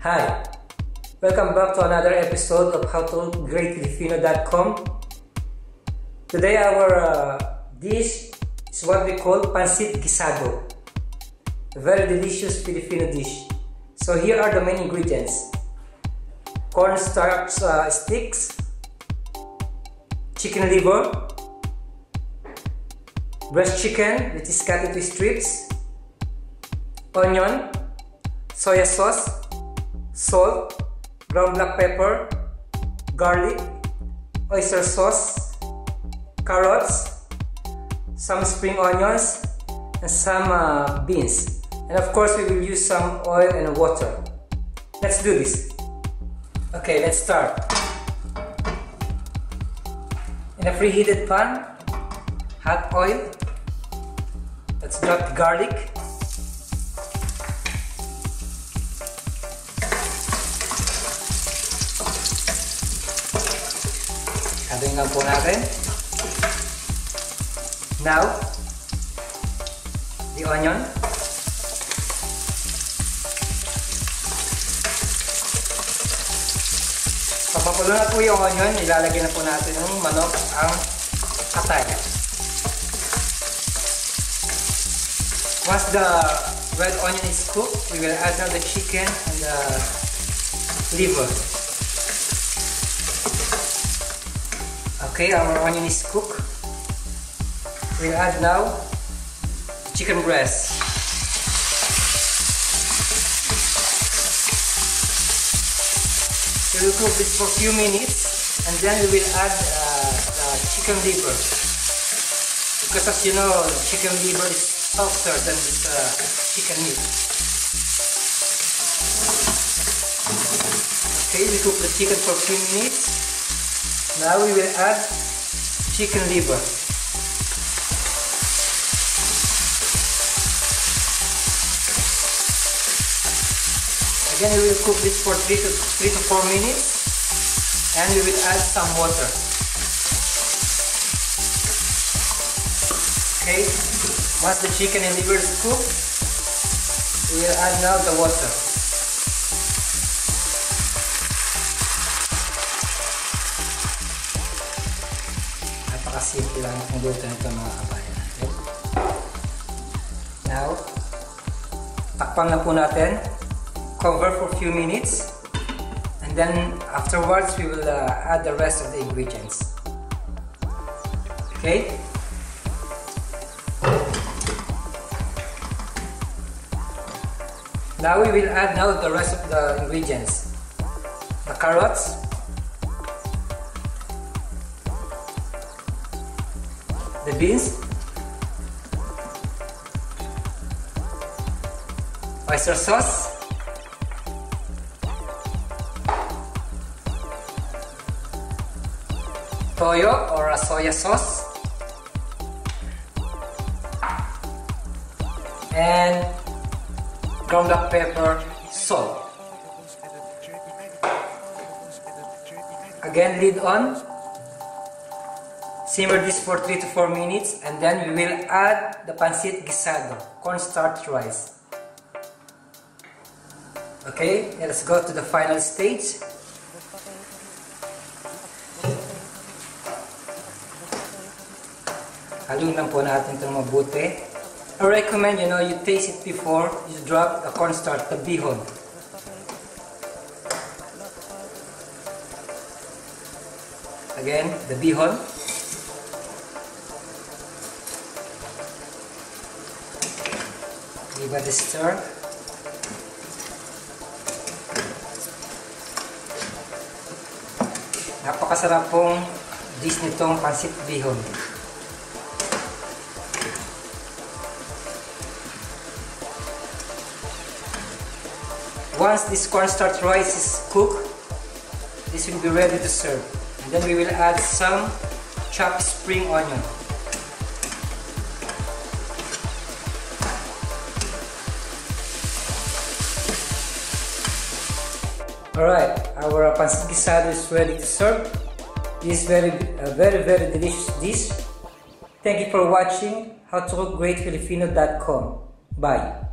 Hi, welcome back to another episode of howtogreatfilipino.com. Today our dish is what we call Pancit Gisado, a very delicious Filipino dish. So here are the main ingredients: cornstarch sticks, chicken liver, breast chicken which is cut into strips, onion, soya sauce, salt, ground black pepper, garlic, oyster sauce, carrots, some spring onions, and some beans. And of course we will use some oil and water. Let's do this. Okay, let's start. In a preheated pan, hot oil. Let's drop the garlic. Adobo lang po natin. Now, the onion. Papakulo na po yung onion, ilalagay na po natin yung manok ang atay. Once the red onion is cooked, we will add now the chicken and the liver. Okay, our onion is cooked. We'll add now chicken breast. We will cook this for a few minutes and then we will add the chicken liver. Because as you know, chicken liver is softer than this chicken meat. Okay, we cook the chicken for a few minutes. Now we will add chicken liver. Again, we will cook this for 3 to 4 minutes and we will add some water. Okay, once the chicken and liver is cooked, we will add now the water. Napakasimple lang ang luto nito mga kabayan. Okay? Now, takpan na po natin. Cover for a few minutes and then afterwards we will add the rest of the ingredients. Okay? Now we will add now the rest of the ingredients. The carrots, the beans, oyster sauce, toyo or a soya sauce, and ground black pepper, salt. Again, lid on. Simmer this for 3 to 4 minutes and then we will add the Pancit Gisado, cornstarch rice. Okay, let's go to the final stage. Haluin lang po natin itong mabuti. I recommend, you taste it before you drop the cornstarch, the bihon. Again, the bihon. Give it a stir. Napakasarap pong dish nitong pancit bihon. Once this cornstarch rice is cooked, this will be ready to serve. And then we will add some chopped spring onion. Alright, our Pancit Gisado is ready to serve. This is very delicious dish. Thank you for watching howtogreatfilipino.com. Bye.